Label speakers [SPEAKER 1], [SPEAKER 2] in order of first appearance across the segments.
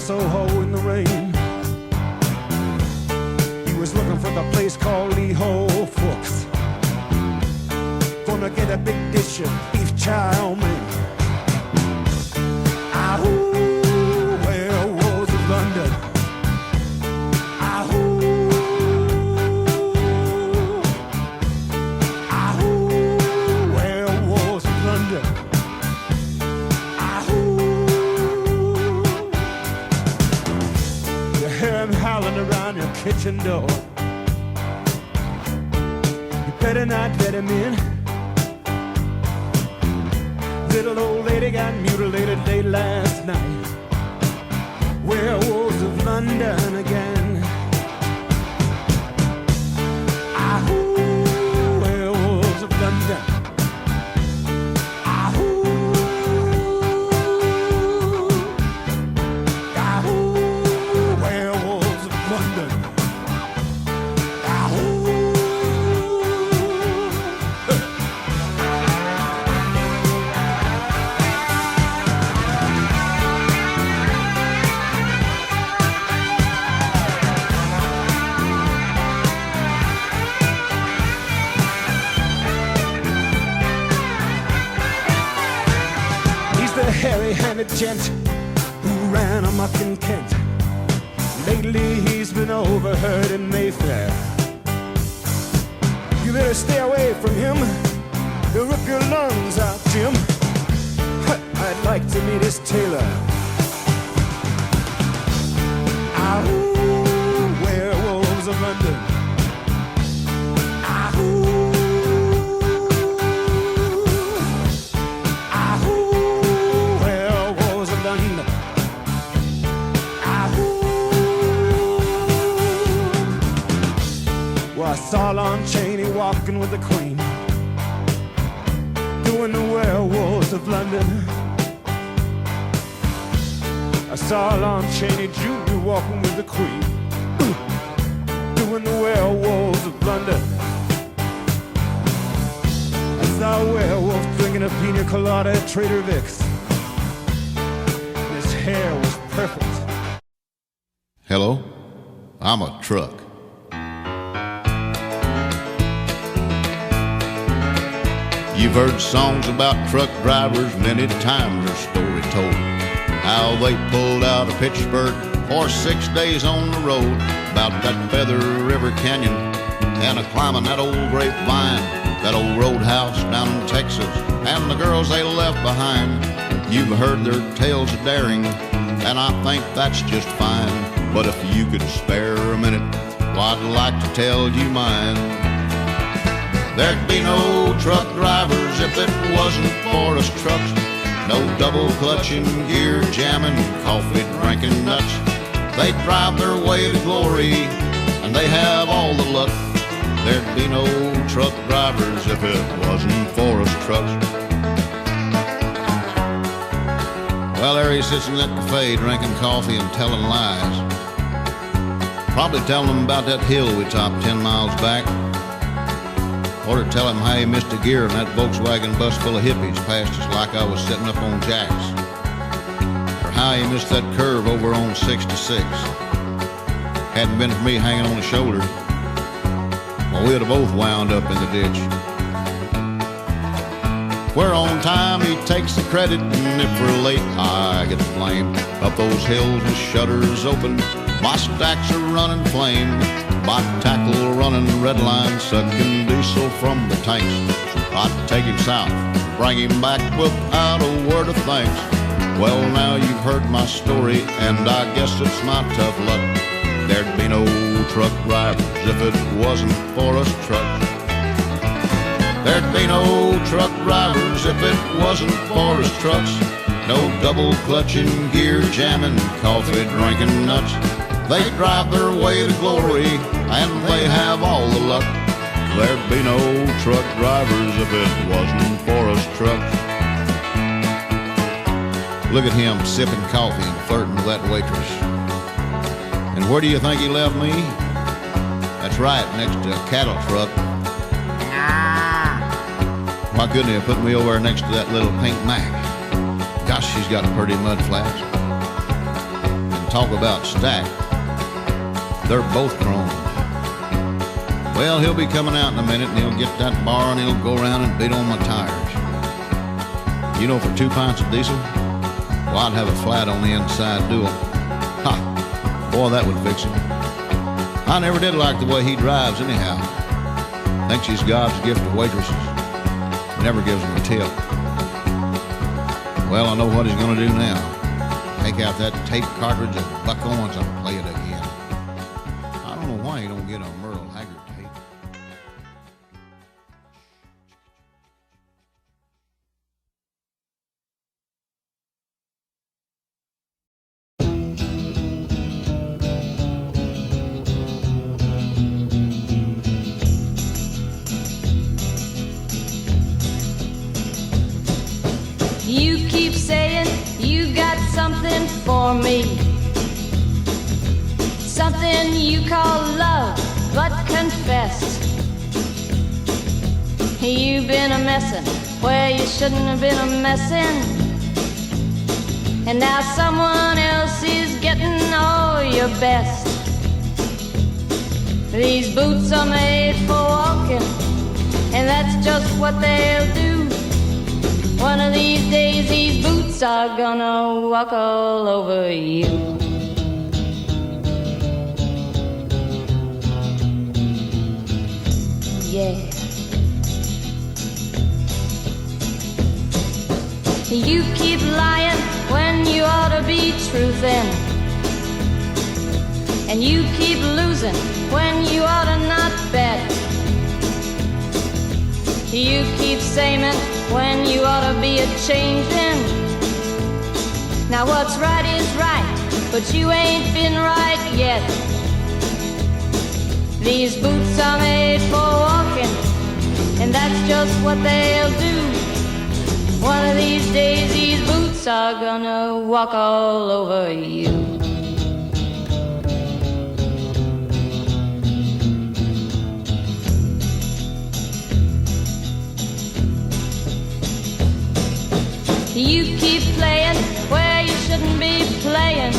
[SPEAKER 1] Soho in the rain. He was looking for the place called Lee Ho Fooks. Gonna get a big dish of beef chow mein. Ahoo, werewolves of London. Ahoo, ahoo, werewolves of London. Ahoo. You hear him howling around your kitchen door. You better not let him in. Little old lady got mutilated late last night. Werewolves of London again. Ahoo, werewolves of London. Ahoo, ahoo, werewolves of London. Ahoo. Hairy-handed gent who ran amok in Kent. Lately he's been overheard in Mayfair. You better stay away from him. He'll rip your lungs out, Jim. I'd like to meet his tailor. Ahoo, werewolves of London. Ahoo. I saw Lon Chaney walking with the Queen, doing the werewolves of London. I saw Lon Chaney Jr. walking with the Queen, doing the werewolves of London. I saw a werewolf drinking a pina colada at Trader Vic's. His hair was perfect.
[SPEAKER 2] Hello, I'm a truck. You've heard songs about truck drivers, many times their story told. How they pulled out of Pittsburgh for 6 days on the road, about that Feather River Canyon, and a climbing that old grapevine, that old roadhouse down in Texas, and the girls they left behind. You've heard their tales of daring, and I think that's just fine. But if you could spare a minute, well, I'd like to tell you mine. There'd be no truck drivers if it wasn't for us trucks. No double clutching, gear jamming, coffee drinking nuts. They drive their way to glory, and they have all the luck. There'd be no truck drivers if it wasn't for us trucks. Well, there he sits in that buffet drinking coffee and telling lies. Probably telling them about that hill we topped 10 miles back. Or to tell him how he missed a gear in that Volkswagen bus full of hippies past us like I was sitting up on jacks. Or how he missed that curve over on 66. Hadn't been for me hanging on the shoulder, well, we'd have both wound up in the ditch. Where on time he takes the credit, and if we're late, I get the blame. Up those hills with shutters open, my stacks are running flame. My tackle running red line, sucking diesel from the tanks. I'd take him south, bring him back without a word of thanks. Well, now you've heard my story, and I guess it's my tough luck. There'd be no truck drivers if it wasn't for us trucks. There'd be no truck drivers if it wasn't for us trucks. No double clutching, gear jamming, coffee drinking nuts. They drive their way to glory, and they have all the luck. There'd be no truck drivers if it wasn't for us trucks. Look at him sipping coffee and flirting with that waitress. And where do you think he left me? That's right, next to a cattle truck. My goodness, he put me over next to that little pink Mac. Gosh, she's got pretty mud flaps. talk about stacked. They're both chromed. Well, he'll be coming out in a minute, and he'll get that bar, and he'll go around and beat on my tires. You know, for 2 pints of diesel, well, I'd have a flat on the inside dual. Ha! Boy, that would fix him. I never did like the way he drives anyhow. Thinks he's God's gift to waitresses. Never gives them a tip. Well, I know what he's going to do now. Take out that tape cartridge of Buck Owens and play it again. I don't know why he don't get a Merle Haggard tape.
[SPEAKER 3] You keep saying you got something for me, something you call love, but confess you've been a messin' where you shouldn't have been a messin', and now someone else is getting all your best. These boots are made for walking, and that's just what they'll do. One of these days these boots are gonna walk all over you. Yeah. You keep lying when you ought to be truthin', and you keep losing when you ought to not bet. You keep saying when you ought to be a-changin'. Now what's right is right, but you ain't been right yet. These boots are made for walking, and that's just what they'll do. One of these days these boots are gonna walk all over you. You keep playing where you shouldn't be playing,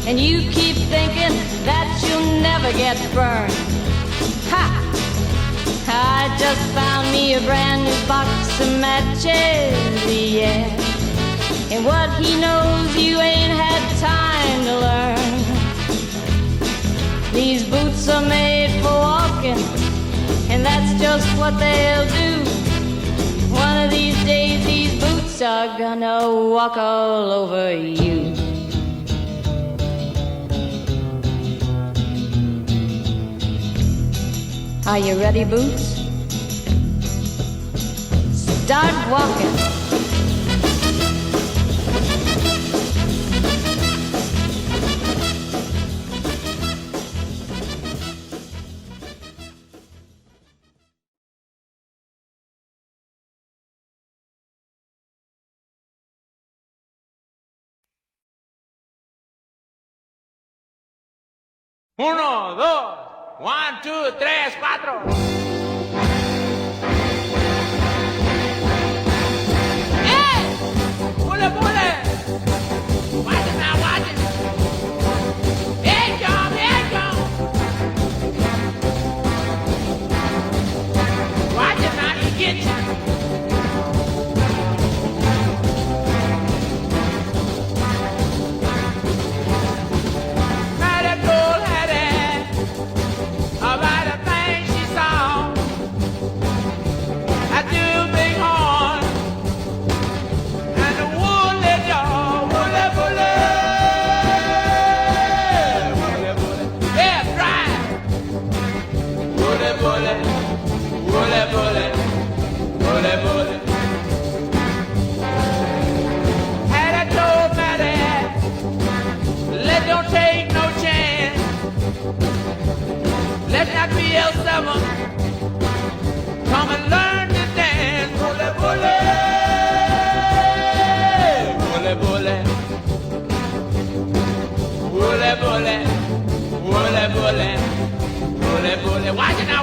[SPEAKER 3] and you keep thinking that you'll never get burned. Ha! I just found me a brand new box of matches, yeah. And what he knows you ain't had time to learn. These boots are made for walking, and that's just what they'll do. One of these days these boots are gonna walk all over you. Are you ready, Boots? Start walking.
[SPEAKER 4] Uno, dos, 1, 2, 3, 4. ¡Eh! ¡Pule, pule! Watch it now, watch it. Here it comes, here it comes. Watch it now, he gets you. Let's not be L7. Come and learn to dance. Bully, bully. Bully, bully. Bully, bully. Bully, bully. Bully, bully. Watch it now.